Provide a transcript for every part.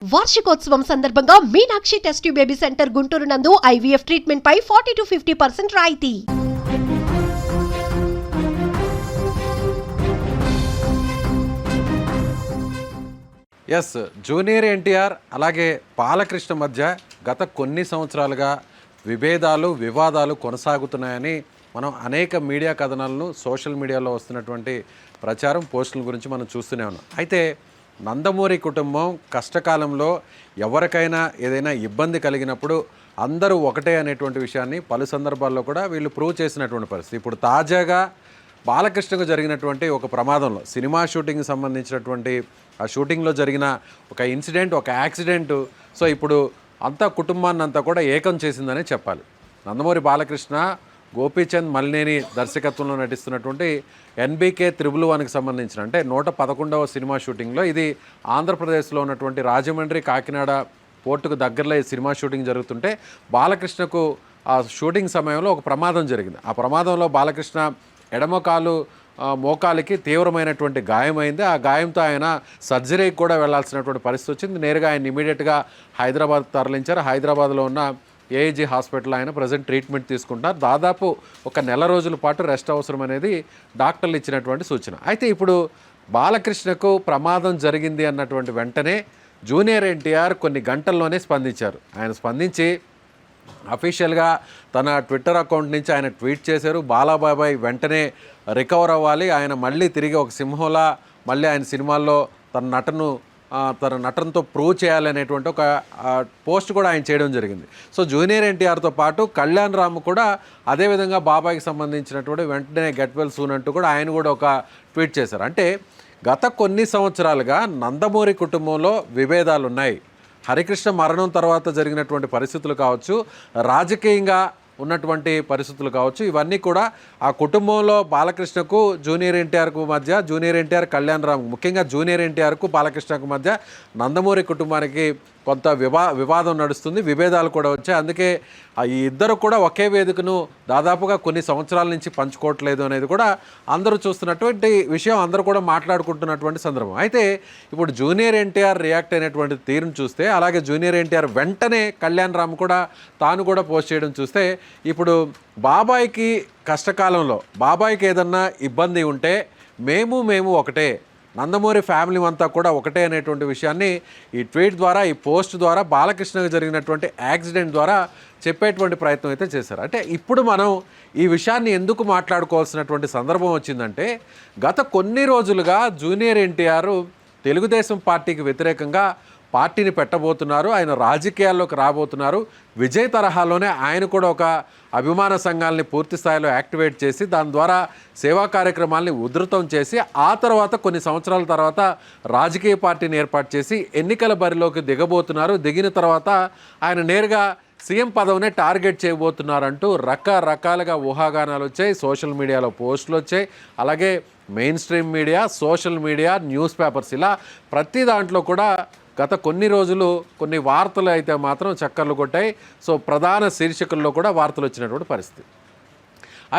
వార్షికోత్సవం సందర్భంగా Meenakshi test tube baby centre Guntur నందు ఐవీఎఫ్ ట్రీట్మెంట్ పై 40 to 50% రాయితీ. ఎస్, జూనియర్ ఎన్టీఆర్ అలాగే బాలకృష్ణ మధ్య గత కొన్ని సంవత్సరాలుగా వివాదాలు కొనసాగుతున్నాయని మనం అనేక మీడియా కథనాలను సోషల్ మీడియాలో వస్తున్నటువంటి ప్రచారం పోస్టుల గురించి మనం చూస్తూనే ఉన్నాం. అయితే నందమూరి కుటుంబం కష్టకాలంలో ఎవరికైనా ఏదైనా ఇబ్బంది కలిగినప్పుడు అందరూ ఒకటే అనేటువంటి విషయాన్ని పలు సందర్భాల్లో కూడా వీళ్ళు ప్రూవ్ చేసినటువంటి పరిస్థితి. ఇప్పుడు తాజాగా బాలకృష్ణకు జరిగినటువంటి ఒక ప్రమాదంలో సినిమా షూటింగ్కి సంబంధించినటువంటి ఆ షూటింగ్లో జరిగిన ఒక ఇన్సిడెంట్, ఒక యాక్సిడెంట్, సో ఇప్పుడు అంతా కుటుంబాన్ని అంతా కూడా ఏకం చేసిందనే చెప్పాలి. నందమూరి బాలకృష్ణ గోపీచంద్ మలినేని దర్శకత్వంలో నటిస్తున్నటువంటి ఎన్బీకే 111కి సంబంధించిన అంటే 111వ సినిమా షూటింగ్లో, ఇది ఆంధ్రప్రదేశ్లో ఉన్నటువంటి రాజమండ్రి కాకినాడ పోర్టుకు దగ్గరలో ఈ సినిమా షూటింగ్ జరుగుతుంటే బాలకృష్ణకు ఆ షూటింగ్ సమయంలో ఒక ప్రమాదం జరిగింది. ఆ ప్రమాదంలో బాలకృష్ణ ఎడమకాలు మోకాలికి తీవ్రమైనటువంటి గాయమైంది. ఆ గాయంతో ఆయన సర్జరీకి కూడా వెళ్లాల్సినటువంటి పరిస్థితి వచ్చింది. నేరుగా ఆయన ఇమీడియట్గా హైదరాబాద్ తరలించారు. హైదరాబాద్లో ఉన్న ఏఐజీ హాస్పిటల్ ఆయన ప్రజెంట్ ట్రీట్మెంట్ తీసుకుంటారు. దాదాపు ఒక నెల రోజుల పాటు రెస్ట్ అవసరం అనేది డాక్టర్లు ఇచ్చినటువంటి సూచన. అయితే ఇప్పుడు బాలకృష్ణకు ప్రమాదం జరిగింది అన్నటువంటి వెంటనే జూనియర్ ఎన్టీఆర్ కొన్ని గంటల్లోనే స్పందించారు. ఆయన స్పందించి అఫీషియల్గా తన ట్విట్టర్ అకౌంట్ నుంచి ఆయన ట్వీట్ చేశారు. బాలాబాబాయ్ వెంటనే రికవర్ అవ్వాలి, ఆయన మళ్ళీ తిరిగి ఒక సింహంలా మళ్ళీ ఆయన సినిమాల్లో తన నటనతో ప్రూవ్ చేయాలనేటువంటి ఒక పోస్ట్ కూడా ఆయన చేయడం జరిగింది. సో జూనియర్ ఎన్టీఆర్తో పాటు కళ్యాణ్ రామ్ కూడా అదేవిధంగా బాబాయ్కి సంబంధించినటువంటి వెంటనే గెట్ వెల్ సూన్ అంటూ కూడా ఆయన కూడా ఒక ట్వీట్ చేశారు. అంటే గత కొన్ని సంవత్సరాలుగా నందమూరి కుటుంబంలో విభేదాలు ఉన్నాయి. హరికృష్ణ మరణం తర్వాత జరిగినటువంటి పరిస్థితులు కావచ్చు, రాజకీయంగా ఉన్నటువంటి పరిస్థితులు కావచ్చు, ఇవన్నీ కూడా ఆ కుటుంబంలో బాలకృష్ణకు జూనియర్ ఎన్టీఆర్కు మధ్య, జూనియర్ ఎన్టీఆర్ కళ్యాణ్ రామ్, ముఖ్యంగా జూనియర్ ఎన్టీఆర్కు బాలకృష్ణకు మధ్య నందమూరి కుటుంబానికి కొంత వివాదం నడుస్తుంది, విభేదాలు కూడా వచ్చాయి. అందుకే ఈ ఇద్దరు కూడా ఒకే వేదికను దాదాపుగా కొన్ని సంవత్సరాల నుంచి పంచుకోవట్లేదు అనేది కూడా అందరూ చూస్తున్నటువంటి విషయం, అందరూ కూడా మాట్లాడుకుంటున్నటువంటి సందర్భం. అయితే ఇప్పుడు జూనియర్ ఎన్టీఆర్ రియాక్ట్ అయినటువంటి తీరును చూస్తే, అలాగే జూనియర్ ఎన్టీఆర్ వెంటనే కళ్యాణ్ రామ్ కూడా తాను కూడా పోస్ట్ చేయడం చూస్తే, ఇప్పుడు బాబాయ్కి కష్టకాలంలో బాబాయ్కి ఏదన్నా ఇబ్బంది ఉంటే మేము ఒకటే, నందమూరి ఫ్యామిలీ అంతా కూడా ఒకటే అనేటువంటి విషయాన్ని ఈ ట్వీట్ ద్వారా, ఈ పోస్ట్ ద్వారా, బాలకృష్ణకు జరిగినటువంటి యాక్సిడెంట్ ద్వారా చెప్పేటువంటి ప్రయత్నం అయితే చేశారు. అంటే ఇప్పుడు మనం ఈ విషయాన్ని ఎందుకు మాట్లాడుకోవాల్సినటువంటి సందర్భం వచ్చిందంటే, గత కొన్ని రోజులుగా జూనియర్ ఎన్టీఆర్ తెలుగుదేశం పార్టీకి వ్యతిరేకంగా పార్టీని పెట్టబోతున్నారు, ఆయన రాజకీయాల్లోకి రాబోతున్నారు. విజయ్ తరహాలోనే ఆయన కూడా ఒక అభిమాన సంఘాలని పూర్తి స్థాయిలో యాక్టివేట్ చేసి దాని ద్వారా సేవా కార్యక్రమాల్ని ఉధృతం చేసి ఆ తర్వాత కొన్ని సంవత్సరాల తర్వాత రాజకీయ పార్టీని ఏర్పాటు చేసి ఎన్నికల బరిలోకి దిగబోతున్నారు. దిగిన తర్వాత ఆయన నేరుగా సీఎం పదవినే టార్గెట్ చేయబోతున్నారంటూ రకరకాలుగా ఊహాగానాలు వచ్చాయి. సోషల్ మీడియాలో పోస్టులు వచ్చాయి. అలాగే main stream media, social media, news papers, ఇలా ప్రతి దాంట్లో కూడా గత కొన్ని రోజులు కొన్ని వార్తలు అయితే మాత్రం చక్కర్లు కొట్టాయి. సో ప్రధాన శీర్షికల్లో కూడా వార్తలు వచ్చినటువంటి పరిస్థితి.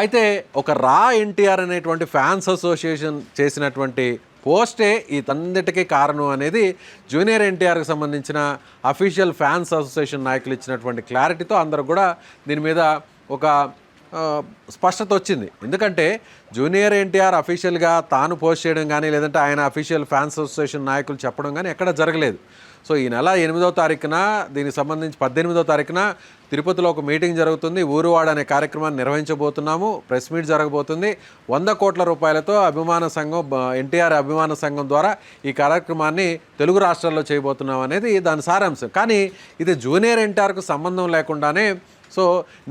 అయితే ఒక రా ఎన్టీఆర్ అనేటువంటి ఫ్యాన్స్ అసోసియేషన్ చేసినటువంటి పోస్టే ఈ తన్నిటికీ కారణం అనేది జూనియర్ ఎన్టీఆర్కి సంబంధించిన అఫీషియల్ ఫ్యాన్స్ అసోసియేషన్ నాయకులు ఇచ్చినటువంటి క్లారిటీతో అందరూ కూడా దీని మీద ఒక స్పష్టత వచ్చింది. ఎందుకంటే జూనియర్ ఎన్టీఆర్ అఫీషియల్గా తాను పోస్ట్ చేయడం కానీ, లేదంటే ఆయన అఫీషియల్ ఫ్యాన్స్ అసోసియేషన్ నాయకులు చెప్పడం కానీ ఎక్కడ జరగలేదు. సో ఈ నెల 8వ తారీఖున దీనికి సంబంధించి 18వ తారీఖున తిరుపతిలో ఒక మీటింగ్ జరుగుతుంది. ఊరువాడ అనే కార్యక్రమాన్ని నిర్వహించబోతున్నాము. ప్రెస్ మీట్ జరగబోతుంది. 100 కోట్ల రూపాయలతో అభిమాన సంఘం, ఎన్టీఆర్ అభిమాన సంఘం ద్వారా ఈ కార్యక్రమాన్ని తెలుగు రాష్ట్రాల్లో చేయబోతున్నాం అనేది దాని సారాంశం. కానీ ఇది జూనియర్ ఎన్టీఆర్కు సంబంధం లేకుండానే, సో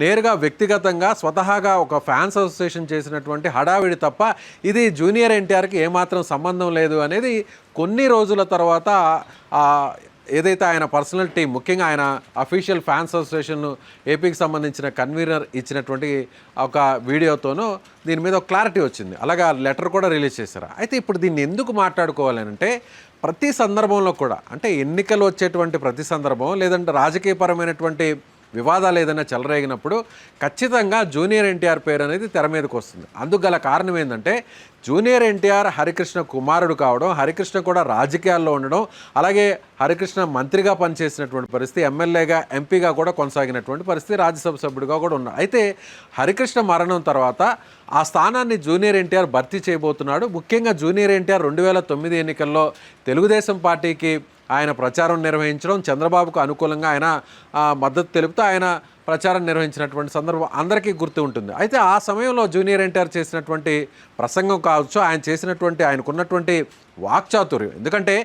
నేరుగా వ్యక్తిగతంగా స్వతహాగా ఒక ఫ్యాన్స్ అసోసియేషన్ చేసినటువంటి హడావిడి తప్ప ఇది జూనియర్ ఎన్టీఆర్కి ఏమాత్రం సంబంధం లేదు అనేది కొన్ని రోజుల తర్వాత ఏదైతే ఆయన పర్సనల్ టీం, ముఖ్యంగా ఆయన అఫీషియల్ ఫ్యాన్స్ అసోసియేషన్ ఏపీకి సంబంధించిన కన్వీనర్ ఇచ్చినటువంటి ఒక వీడియోతోనూ దీని మీద ఒక క్లారిటీ వచ్చింది. అలాగే ఆ లెటర్ కూడా రిలీజ్ చేశారు. అయితే ఇప్పుడు దీన్ని ఎందుకు మాట్లాడుకోవాలి అంటే, ప్రతి సందర్భంలో కూడా, అంటే ఎన్నికలు వచ్చేటువంటి ప్రతి సందర్భం, లేదంటే రాజకీయపరమైనటువంటి వివాదాలు ఏదైనా చెలరేగినప్పుడు ఖచ్చితంగా జూనియర్ ఎన్టీఆర్ పేరు అనేది తెర మీదకి వస్తుంది. అందుకు గల కారణం ఏంటంటే జూనియర్ ఎన్టీఆర్ హరికృష్ణ కుమారుడు కావడం, హరికృష్ణ కూడా రాజకీయాల్లో ఉండడం, అలాగే హరికృష్ణ మంత్రిగా పనిచేసినటువంటి పరిస్థితి, ఎమ్మెల్యేగా ఎంపీగా కూడా కొనసాగినటువంటి పరిస్థితి, రాజ్యసభ సభ్యుడిగా కూడా ఉన్నాడు. అయితే హరికృష్ణ మరణం తర్వాత ఆ స్థానాన్ని జూనియర్ ఎన్టీఆర్ భర్తీ చేయబోతున్నాడు. ముఖ్యంగా జూనియర్ ఎన్టీఆర్ 2009 ఎన్నికల్లో తెలుగుదేశం పార్టీకి ఆయన ప్రచారం నిర్వహించడం, చంద్రబాబుకు అనుకూలంగా ఆయన మద్దతు తెలుపుతూ ఆయన ప్రచారం నిర్వహించినటువంటి సందర్భం అందరికీ గుర్తు ఉంటుంది. అయితే ఆ సమయంలో జూనియర్ ఎన్టీఆర్ చేసినటువంటి ప్రసంగం కావచ్చు, ఆయన చేసినటువంటి ఆయనకున్నటువంటి వాక్చాతుర్యం, ఎందుకంటే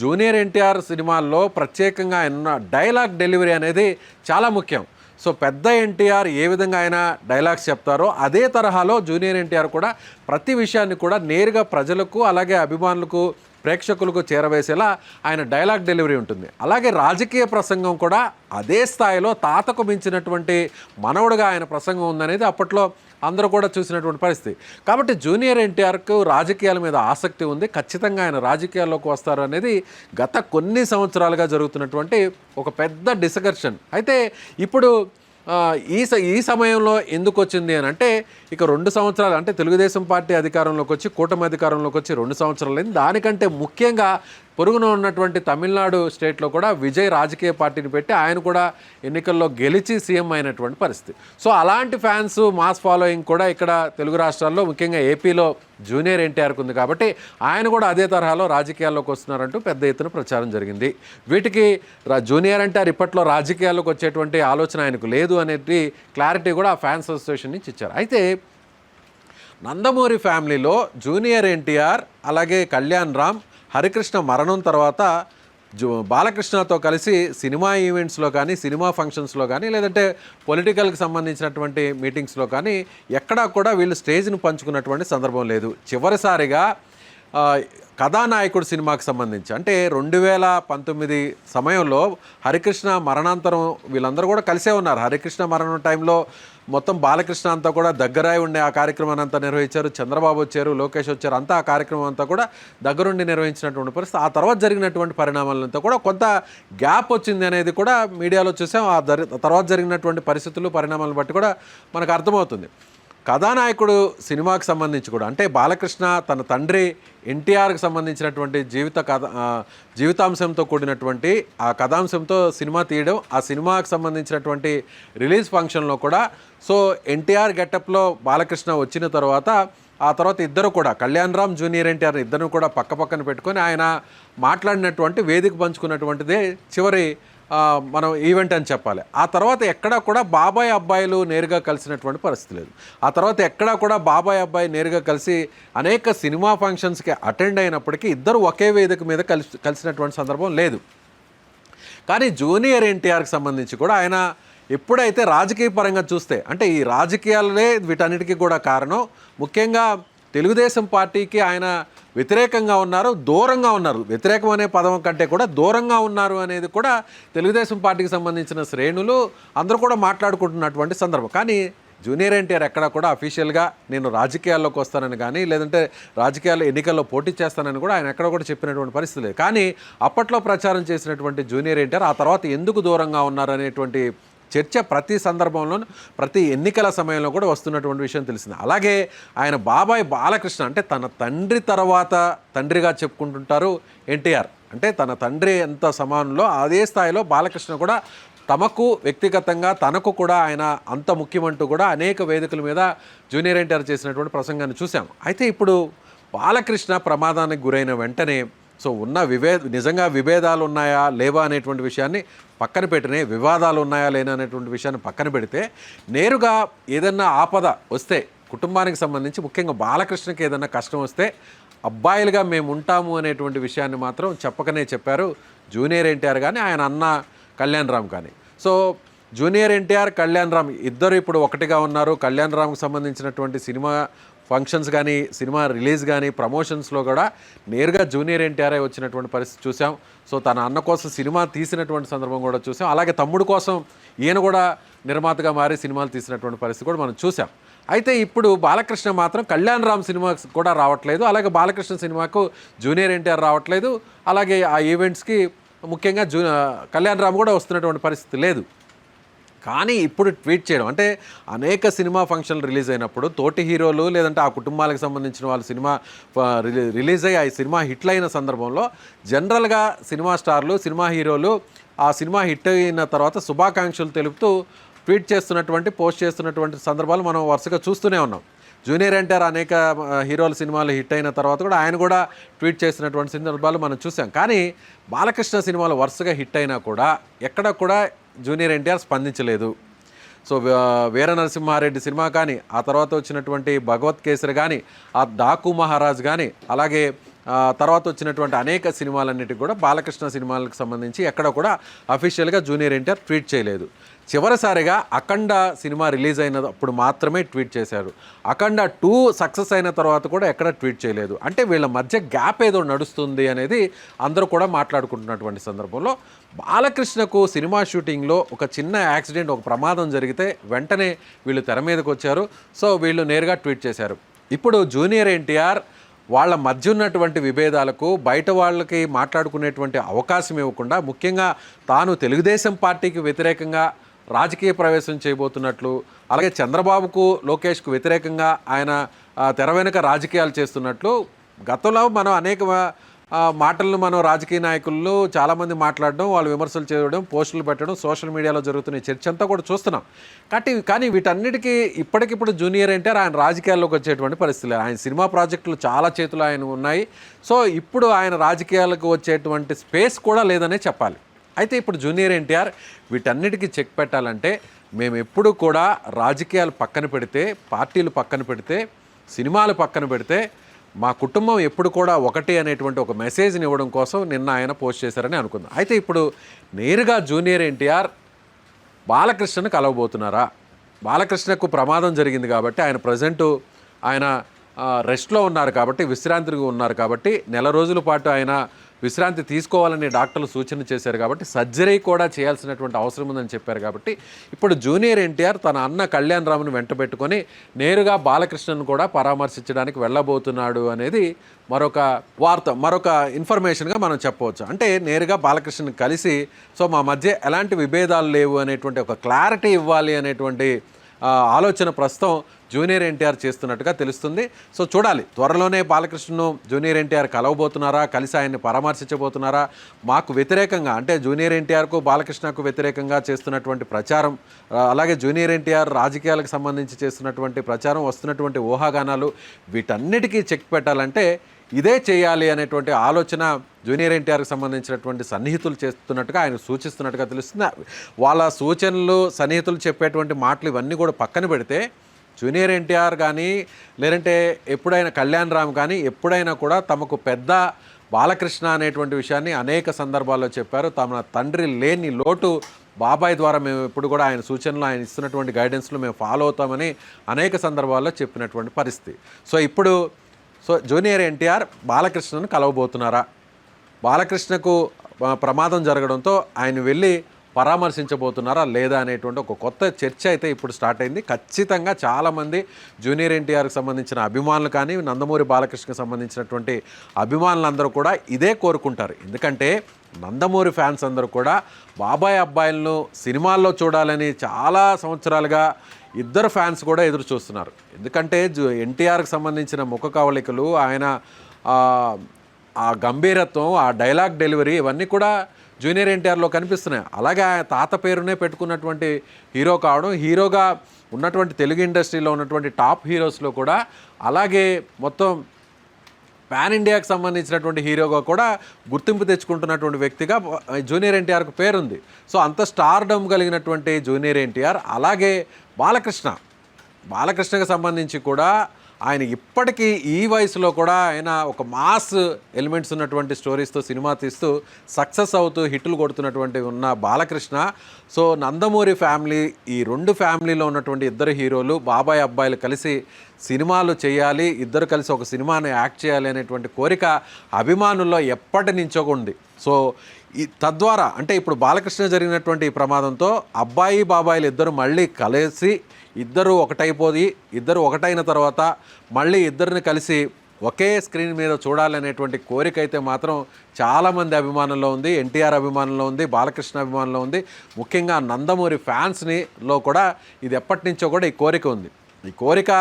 జూనియర్ ఎన్టీఆర్ సినిమాల్లో ప్రత్యేకంగా ఆయన డైలాగ్ డెలివరీ అనేది చాలా ముఖ్యం. సో పెద్ద ఎన్టీఆర్ ఏ విధంగా ఆయన డైలాగ్స్ చెప్తారో అదే తరహాలో జూనియర్ ఎన్టీఆర్ కూడా ప్రతి విషయాన్ని కూడా నేరుగా ప్రజలకు, అలాగే అభిమానులకు, ప్రేక్షకులకు చేరవేసేలా ఆయన డైలాగ్ డెలివరీ ఉంటుంది. అలాగే రాజకీయ ప్రసంగం కూడా అదే స్థాయిలో తాతకు మించినటువంటి మనవడుగా ఆయన ప్రసంగం ఉందనేది అప్పట్లో అందరూ కూడా చూసినటువంటి పరిస్థితి. కాబట్టి జూనియర్ ఎన్టీఆర్కు రాజకీయాల మీద ఆసక్తి ఉంది, ఖచ్చితంగా ఆయన రాజకీయాల్లోకి వస్తారు అనేది గత కొన్ని సంవత్సరాలుగా జరుగుతున్నటువంటి ఒక పెద్ద డిస్కషన్. అయితే ఇప్పుడు ఈ సమయంలో ఎందుకు వచ్చింది అని అంటే, ఇక 2 సంవత్సరాలు అంటే తెలుగుదేశం పార్టీ అధికారంలోకి వచ్చి, కూటమి అధికారంలోకి వచ్చి 2 సంవత్సరాలు అయింది. దానికంటే ముఖ్యంగా పొరుగున ఉన్నటువంటి తమిళనాడు స్టేట్లో కూడా విజయ్ రాజకీయ పార్టీని పెట్టి ఆయన కూడా ఎన్నికల్లో గెలిచి సీఎం అయినటువంటి పరిస్థితి. సో అలాంటి ఫ్యాన్స్, మాస్ ఫాలోయింగ్ కూడా ఇక్కడ తెలుగు రాష్ట్రాల్లో, ముఖ్యంగా ఏపీలో జూనియర్ ఎన్టీఆర్కి ఉంది. కాబట్టి ఆయన కూడా అదే తరహాలో రాజకీయాల్లోకి వస్తున్నారంటూ పెద్ద ఎత్తున ప్రచారం జరిగింది. వీటికి జూనియర్ ఎన్టీఆర్ ఇప్పట్లో రాజకీయాల్లోకి వచ్చేటువంటి ఆలోచన ఆయనకు లేదు అనేది క్లారిటీ కూడా ఆ ఫ్యాన్స్ అసోసియేషన్ నుంచి ఇచ్చారు. అయితే నందమూరి ఫ్యామిలీలో జూనియర్ ఎన్టీఆర్, అలాగే కళ్యాణ్ రామ్, హరికృష్ణ మరణం తర్వాత బాలకృష్ణతో కలిసి సినిమా ఈవెంట్స్లో కానీ, సినిమా ఫంక్షన్స్లో కానీ, లేదంటే పొలిటికల్కి సంబంధించినటువంటి మీటింగ్స్లో కానీ ఎక్కడా కూడా వీళ్ళు స్టేజ్ని పంచుకున్నటువంటి సందర్భం లేదు. చివరిసారిగా కథానాయకుడు సినిమాకి సంబంధించి అంటే 2019 సమయంలో హరికృష్ణ మరణాంతరం వీళ్ళందరూ కూడా కలిసే ఉన్నారు. హరికృష్ణ మరణం టైంలో మొత్తం బాలకృష్ణ అంతా కూడా దగ్గరై ఉండే ఆ కార్యక్రమాన్ని అంతా నిర్వహించారు. చంద్రబాబు వచ్చారు, లోకేష్ వచ్చారు, అంతా ఆ కార్యక్రమం అంతా కూడా దగ్గరుండి నిర్వహించినటువంటి పరిస్థితి. ఆ తర్వాత జరిగినటువంటి పరిణామాలంతా కూడా కొంత గ్యాప్ వచ్చింది అనేది కూడా మీడియాలో చూసాం. ఆ తర్వాత జరిగినటువంటి పరిస్థితులు, పరిణామాలను బట్టి కూడా మనకు అర్థమవుతుంది. కథానాయకుడు సినిమాకి సంబంధించి కూడా అంటే బాలకృష్ణ తన తండ్రి ఎన్టీఆర్కి సంబంధించినటువంటి జీవితాంశంతో కూడినటువంటి ఆ కథాంశంతో సినిమా తీయడం, ఆ సినిమాకి సంబంధించినటువంటి రిలీజ్ ఫంక్షన్లో కూడా సో ఎన్టీఆర్ గెటప్లో బాలకృష్ణ వచ్చిన తర్వాత ఆ తర్వాత ఇద్దరు కూడా కళ్యాణ్ రామ్, జూనియర్ ఎన్టీఆర్ ఇద్దరు కూడా పక్కన పెట్టుకొని ఆయన మాట్లాడినటువంటి వేదిక పంచుకున్నటువంటిదే చివరి మనం ఈవెంట్ అని చెప్పాలి. ఆ తర్వాత ఎక్కడా కూడా బాబాయ్ అబ్బాయిలు నేరుగా కలిసినటువంటి పరిస్థితి లేదు. ఆ తర్వాత ఎక్కడా కూడా బాబాయ్ అబ్బాయి నేరుగా కలిసి అనేక సినిమా ఫంక్షన్స్కి అటెండ్ అయినప్పటికీ ఇద్దరు ఒకే వేదిక మీద కలిసినటువంటి సందర్భం లేదు. కానీ జూనియర్ ఎన్టీఆర్కి సంబంధించి కూడా ఆయన ఎప్పుడైతే రాజకీయ పరంగా చూస్తే అంటే ఈ రాజకీయాలనే వీటన్నిటికీ కూడా కారణం, ముఖ్యంగా తెలుగుదేశం పార్టీకి ఆయన వ్యతిరేకంగా ఉన్నారు, దూరంగా ఉన్నారు. వ్యతిరేకం అనే పదం కంటే కూడా దూరంగా ఉన్నారు అనేది కూడా తెలుగుదేశం పార్టీకి సంబంధించిన శ్రేణులు అందరూ కూడా మాట్లాడుకుంటున్నటువంటి సందర్భం. కానీ జూనియర్ ఎన్టీఆర్ ఎక్కడా కూడా అఫీషియల్గా నేను రాజకీయాల్లోకి వస్తానని కానీ, లేదంటే రాజకీయాల్లో ఎన్నికల్లో పోటీ చేస్తానని కూడా ఆయన ఎక్కడ కూడా చెప్పినటువంటి పరిస్థితి లేదు. కానీ అప్పట్లో ప్రచారం చేసినటువంటి జూనియర్ ఎన్టీఆర్ ఆ తర్వాత ఎందుకు దూరంగా ఉన్నారు అనేటువంటి చర్చ ప్రతి సందర్భంలోనూ, ప్రతి ఎన్నికల సమయంలో కూడా వస్తున్నటువంటి విషయం తెలిసింది. అలాగే ఆయన బాబాయ్ బాలకృష్ణ అంటే తన తండ్రి తర్వాత తండ్రిగా చెప్పుకుంటుంటారు ఎన్టీఆర్. అంటే తన తండ్రి ఎంత సమానంలో అదే స్థాయిలో బాలకృష్ణ కూడా తమకు వ్యక్తిగతంగా తనకు కూడా ఆయన అంత ముఖ్యమంటూ కూడా అనేక వేదికల మీద జూనియర్ ఎన్టీఆర్ చేసినటువంటి ప్రసంగాన్ని చూసాం. అయితే ఇప్పుడు బాలకృష్ణ ప్రమాదానికి గురైన వెంటనే సో ఉన్న నిజంగా విభేదాలు ఉన్నాయా లేవా అనేటువంటి విషయాన్ని పక్కన పెట్టినే, వివాదాలు ఉన్నాయా లేనా అనేటువంటి విషయాన్ని పక్కన పెడితే నేరుగా ఏదన్నా ఆపద వస్తే కుటుంబానికి సంబంధించి ముఖ్యంగా బాలకృష్ణకి ఏదన్నా కష్టం వస్తే అబ్బాయిలుగా మేము ఉంటాము అనేటువంటి విషయాన్ని మాత్రం చెప్పకనే చెప్పారు జూనియర్ ఎన్టీఆర్ కానీ ఆయన అన్న కళ్యాణ్ రామ్ కానీ. సో జూనియర్ ఎన్టీఆర్, కళ్యాణ్ రామ్ ఇద్దరు ఇప్పుడు ఒకటిగా ఉన్నారు. కళ్యాణ్ రామ్కి సంబంధించినటువంటి సినిమా ఫంక్షన్స్ కానీ, సినిమా రిలీజ్ కానీ, ప్రమోషన్స్లో కూడా నేరుగా జూనియర్ ఎన్టీఆర్ఏ వచ్చినటువంటి పరిస్థితి చూసాం. సో తన అన్న కోసం సినిమా తీసినటువంటి సందర్భం కూడా చూసాం. అలాగే తమ్ముడు కోసం ఈయన కూడా నిర్మాతగా మారి సినిమాలు తీసినటువంటి పరిస్థితి కూడా మనం చూసాం. అయితే ఇప్పుడు బాలకృష్ణ మాత్రం కళ్యాణ్ రామ్ సినిమా కూడా రావట్లేదు, అలాగే బాలకృష్ణ సినిమాకు జూనియర్ ఎన్టీఆర్ రావట్లేదు, అలాగే ఆ ఈవెంట్స్కి ముఖ్యంగా కళ్యాణ్ రామ్ కూడా వస్తున్నటువంటి పరిస్థితి లేదు. కానీ ఇప్పుడు ట్వీట్ చేయడం అంటే అనేక సినిమా ఫంక్షన్లు రిలీజ్ అయినప్పుడు తోటి హీరోలు లేదంటే ఆ కుటుంబాలకు సంబంధించిన వాళ్ళ సినిమా రిలీజ్ అయ్యి ఆ సినిమా హిట్లు అయిన సందర్భంలో జనరల్గా సినిమా స్టార్లు సినిమా హీరోలు ఆ సినిమా హిట్ అయిన తర్వాత శుభాకాంక్షలు తెలుపుతూ ట్వీట్ చేస్తున్నటువంటి పోస్ట్ చేస్తున్నటువంటి సందర్భాలు మనం వరుసగా చూస్తూనే ఉన్నాం. జూనియర్ ఎన్టీఆర్ అనేక హీరోల సినిమాలు హిట్ అయిన తర్వాత కూడా ఆయన కూడా ట్వీట్ చేసినటువంటి సందర్భాలు మనం చూసాం. కానీ బాలకృష్ణ సినిమాలు వరుసగా హిట్ అయినా కూడా ఎక్కడ కూడా జూనియర్ ఎన్టీఆర్ స్పందించలేదు. సో వీర నరసింహారెడ్డి సినిమా కానీ, ఆ తర్వాత వచ్చినటువంటి భగవత్ కేసరి కానీ, ఆ డాకు మహారాజ్ కానీ, అలాగే తర్వాత వచ్చినటువంటి అనేక సినిమాలన్నిటికీ కూడా బాలకృష్ణ సినిమాలకు సంబంధించి ఎక్కడ కూడా అఫీషియల్గా జూనియర్ ఎన్టీఆర్ ట్వీట్ చేయలేదు. చివరిసారిగా అఖండ సినిమా రిలీజ్ అయినప్పుడు మాత్రమే ట్వీట్ చేశారు. అఖండ 2 సక్సెస్ అయిన తర్వాత కూడా ఎక్కడ ట్వీట్ చేయలేదు. అంటే వీళ్ళ మధ్య గ్యాప్ ఏదో నడుస్తుంది అనేది అందరూ కూడా మాట్లాడుకుంటున్నటువంటి సందర్భంలో బాలకృష్ణకు సినిమా షూటింగ్లో ఒక చిన్న యాక్సిడెంట్, ఒక ప్రమాదం జరిగితే వెంటనే వీళ్ళు తెర మీదకి వచ్చారు. సో వీళ్ళు నేరుగా ట్వీట్ చేశారు. ఇప్పుడు జూనియర్ ఎన్టీఆర్ వాళ్ళ మధ్య ఉన్నటువంటి విభేదాలకు బయట వాళ్ళకి మాట్లాడుకునేటువంటి అవకాశం ఇవ్వకుండా, ముఖ్యంగా తాను తెలుగుదేశం పార్టీకి వ్యతిరేకంగా రాజకీయ ప్రవేశం చేయబోతున్నట్లు, అలాగే చంద్రబాబుకు లోకేష్కు వ్యతిరేకంగా ఆయన తెర వెనుక రాజకీయాలు చేస్తున్నట్లు గతంలో మనం అనేక మాటలను మనం రాజకీయ నాయకులు చాలామంది మాట్లాడడం, వాళ్ళు విమర్శలు చేయడం, పోస్టులు పెట్టడం, సోషల్ మీడియాలో జరుగుతున్న చర్చ అంతా కూడా చూస్తున్నాం. కానీ వీటన్నిటికీ ఇప్పటికిప్పుడు జూనియర్ ఎన్టీఆర్ ఆయన రాజకీయాల్లోకి వచ్చేటువంటి పరిస్థితులు, ఆయన సినిమా ప్రాజెక్టులు చాలా చేతులు ఆయన ఉన్నాయి. సో ఇప్పుడు ఆయన రాజకీయాలకు వచ్చేటువంటి స్పేస్ కూడా లేదనే చెప్పాలి. అయితే ఇప్పుడు జూనియర్ ఎన్టీఆర్ వీటన్నిటికీ చెక్ పెట్టాలంటే మేము ఎప్పుడు కూడా రాజకీయాలు పక్కన పెడితే, పార్టీలు పక్కన పెడితే, సినిమాలు పక్కన పెడితే మా కుటుంబం ఎప్పుడు కూడా ఒకటి అనేటువంటి ఒక మెసేజ్ని ఇవ్వడం కోసం నిన్న ఆయన పోస్ట్ చేశారని అనుకుందాం. అయితే ఇప్పుడు నేరుగా జూనియర్ ఎన్టీఆర్ బాలకృష్ణను కలవబోతున్నారా? బాలకృష్ణకు ప్రమాదం జరిగింది కాబట్టి ఆయన ప్రజెంటు ఆయన రెస్ట్లో ఉన్నారు కాబట్టి, విశ్రాంతిగా ఉన్నారు కాబట్టి, నెల రోజుల పాటు ఆయన విశ్రాంతి తీసుకోవాలని డాక్టర్లు సూచన చేశారు కాబట్టి, సర్జరీ కూడా చేయాల్సినటువంటి అవసరం ఉందని చెప్పారు కాబట్టి, ఇప్పుడు జూనియర్ ఎన్టీఆర్ తన అన్న కళ్యాణ్ రామ్ను వెంట పెట్టుకొని నేరుగా బాలకృష్ణను కూడా పరామర్శించడానికి వెళ్ళబోతున్నాడు అనేది మరొక వార్త, మరొక ఇన్ఫర్మేషన్గా మనం చెప్పవచ్చు. అంటే నేరుగా బాలకృష్ణను కలిసి సో మా మధ్య ఎలాంటి విభేదాలు లేవు అనేటువంటి ఒక క్లారిటీ ఇవ్వాలి అనేటువంటి ఆలోచన ప్రస్తుతం జూనియర్ ఎన్టీఆర్ చేస్తున్నట్టుగా తెలుస్తుంది. సో చూడాలి, త్వరలోనే బాలకృష్ణను జూనియర్ ఎన్టీఆర్ కలవబోతున్నారా, కలిసి ఆయన్ని పరామర్శించబోతున్నారా, మాకు వ్యతిరేకంగా అంటే జూనియర్ ఎన్టీఆర్కు బాలకృష్ణకు వ్యతిరేకంగా చేస్తున్నటువంటి ప్రచారం, అలాగే జూనియర్ ఎన్టీఆర్ రాజకీయాలకు సంబంధించి చేస్తున్నటువంటి ప్రచారం, వస్తున్నటువంటి ఊహాగానాలు, వీటన్నిటికీ చెక్ పెట్టాలంటే ఇదే చేయాలి అనేటువంటి ఆలోచన జూనియర్ ఎన్టీఆర్కి సంబంధించినటువంటి సన్నిహితులు చేస్తున్నట్టుగా ఆయన సూచిస్తున్నట్టుగా తెలుస్తుంది. వాళ్ళ సూచనలు, సన్నిహితులు చెప్పేటువంటి మాటలు ఇవన్నీ కూడా పక్కన పెడితే జూనియర్ ఎన్టీఆర్ కానీ లేదంటే ఎప్పుడైనా కళ్యాణ్ రామ్ కానీ ఎప్పుడైనా కూడా తమకు పెద్ద బాలకృష్ణ అనేటువంటి విషయాన్ని అనేక సందర్భాల్లో చెప్పారు. తమ తండ్రి లేని లోటు బాబాయ్ ద్వారా మేము ఎప్పుడు కూడా ఆయన సూచనలు, ఆయన ఇస్తున్నటువంటి గైడెన్స్లు మేము ఫాలో అవుతామని అనేక సందర్భాల్లో చెప్పినటువంటి పరిస్థితి. సో జూనియర్ ఎన్టీఆర్ బాలకృష్ణను కలవబోతున్నారా? బాలకృష్ణకు ప్రమాదం జరగడంతో ఆయన వెళ్ళి పరామర్శించబోతున్నారా లేదా అనేటువంటి ఒక కొత్త చర్చ అయితే ఇప్పుడు స్టార్ట్ అయింది. ఖచ్చితంగా చాలామంది జూనియర్ ఎన్టీఆర్కి సంబంధించిన అభిమానులు కానీ, నందమూరి బాలకృష్ణకి సంబంధించినటువంటి అభిమానులందరూ కూడా ఇదే కోరుకుంటారు. ఎందుకంటే నందమూరి ఫ్యాన్స్ అందరూ కూడా బాబాయ్ అబ్బాయిలను సినిమాల్లో చూడాలని చాలా సంవత్సరాలుగా ఇద్దరు ఫ్యాన్స్ కూడా ఎదురు చూస్తున్నారు. ఎందుకంటే ఎన్టీఆర్కి సంబంధించిన ముఖ కవళికలు, ఆయన ఆ గంభీరత్వం, ఆ డైలాగ్ డెలివరీ ఇవన్నీ కూడా జూనియర్ ఎన్టీఆర్లో కనిపిస్తున్నాయి. అలాగే ఆయన తాత పేరునే పెట్టుకున్నటువంటి హీరో కావడం, హీరోగా ఉన్నటువంటి తెలుగు ఇండస్ట్రీలో ఉన్నటువంటి టాప్ హీరోస్లో కూడా, అలాగే మొత్తం పాన్ ఇండియాకి సంబంధించినటువంటి హీరోగా కూడా గుర్తింపు తెచ్చుకుంటున్నటువంటి వ్యక్తిగా జూనియర్ ఎన్టీఆర్కు పేరుంది. సో అంత స్టార్డమ్ కలిగినటువంటి జూనియర్ ఎన్టీఆర్, అలాగే బాలకృష్ణకి సంబంధించి కూడా ఆయన ఇప్పటికీ ఈ వయసులో కూడా ఆయన ఒక మాస్ ఎలిమెంట్స్ ఉన్నటువంటి స్టోరీస్తో సినిమా తీస్తూ సక్సెస్ అవుతూ హిట్లు కొడుతున్నటువంటి ఉన్న బాలకృష్ణ. సో నందమూరి ఫ్యామిలీ, ఈ రెండు ఫ్యామిలీలో ఉన్నటువంటి ఇద్దరు హీరోలు బాబాయ్ అబ్బాయిలు కలిసి సినిమాలు చేయాలి, ఇద్దరు కలిసి ఒక సినిమాని యాక్ట్ చేయాలి అనేటువంటి కోరిక అభిమానుల్లో ఎప్పటి నుంచో ఉంది. సో తద్వారా అంటే ఇప్పుడు బాలకృష్ణ జరిగినటువంటి ఈ ప్రమాదంతో అబ్బాయి బాబాయిలు ఇద్దరు మళ్ళీ కలిసి, ఇద్దరు ఒకటైన తర్వాత మళ్ళీ ఇద్దరిని కలిసి ఒకే స్క్రీన్ మీద చూడాలనేటువంటి కోరిక అయితే మాత్రం చాలామంది అభిమానుల్లో ఉంది. ఎన్టీఆర్ అభిమానుల్లో ఉంది, బాలకృష్ణ అభిమానుల్లో ఉంది. ముఖ్యంగా నందమూరి ఫ్యాన్స్లో కూడా ఇది ఎప్పటి నుంచో కూడా ఈ కోరిక ఉంది. ఈ కోరిక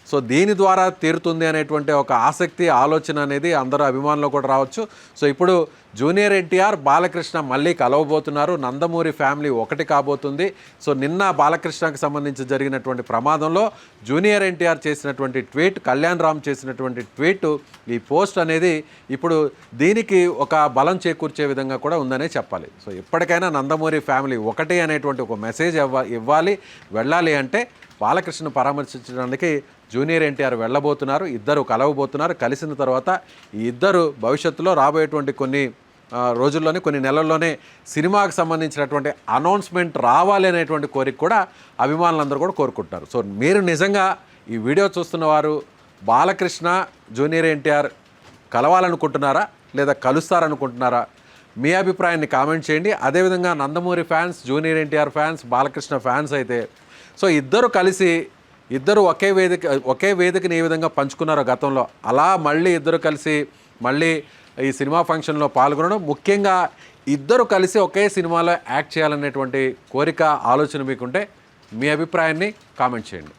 సో దీని ద్వారా తీరుతుంది అనేటువంటి ఒక ఆసక్తి, ఆలోచన అనేది అందరూ అభిమానులు కూడా రావచ్చు. సో ఇప్పుడు జూనియర్ ఎన్టీఆర్, బాలకృష్ణ మళ్ళీ కలవబోతున్నారు. నందమూరి ఫ్యామిలీ ఒకటి కాబోతుంది. సో నిన్న బాలకృష్ణకు సంబంధించి జరిగినటువంటి ప్రమాదంలో జూనియర్ ఎన్టీఆర్ చేసినటువంటి ట్వీట్, కళ్యాణ్ రామ్ చేసినటువంటి ట్వీట్, ఈ పోస్ట్ అనేది ఇప్పుడు దీనికి ఒక బలం చేకూర్చే విధంగా కూడా ఉందనే చెప్పాలి. సో ఎప్పటికైనా నందమూరి ఫ్యామిలీ ఒకటి అనేటువంటి ఒక మెసేజ్ ఇవ్వాలి, వెళ్ళాలి అంటే బాలకృష్ణను పరామర్శించడానికి జూనియర్ ఎన్టీఆర్ వెళ్ళబోతున్నారు. ఇద్దరు కలవబోతున్నారు. కలిసిన తర్వాత ఈ ఇద్దరు భవిష్యత్తులో రాబోయేటువంటి కొన్ని రోజుల్లోనే, కొన్ని నెలల్లోనే సినిమాకు సంబంధించినటువంటి అనౌన్స్మెంట్ రావాలి అనేటువంటి కోరిక కూడా అభిమానులందరూ కూడా కోరుకుంటున్నారు. సో మీరు నిజంగా ఈ వీడియో చూస్తున్న వారు బాలకృష్ణ, జూనియర్ ఎన్టీఆర్ కలవాలనుకుంటున్నారా లేదా కలుస్తారనుకుంటున్నారా? మీ అభిప్రాయాన్ని కామెంట్ చేయండి. అదేవిధంగా Nandamuri fans, junior NTR fans, Balakrishna fans అయితే సో ఇద్దరు కలిసి ఒకే వేదికని ఏ విధంగా పంచుకున్నారో గతంలో, అలా మళ్ళీ ఇద్దరు కలిసి మళ్ళీ ఈ సినిమా ఫంక్షన్లో పాల్గొనడం, ముఖ్యంగా ఇద్దరు కలిసి ఒకే సినిమాలో యాక్ట్ చేయాలనేటువంటి కోరిక, ఆలోచన మీకుంటే మీ అభిప్రాయాన్ని కామెంట్ చేయండి.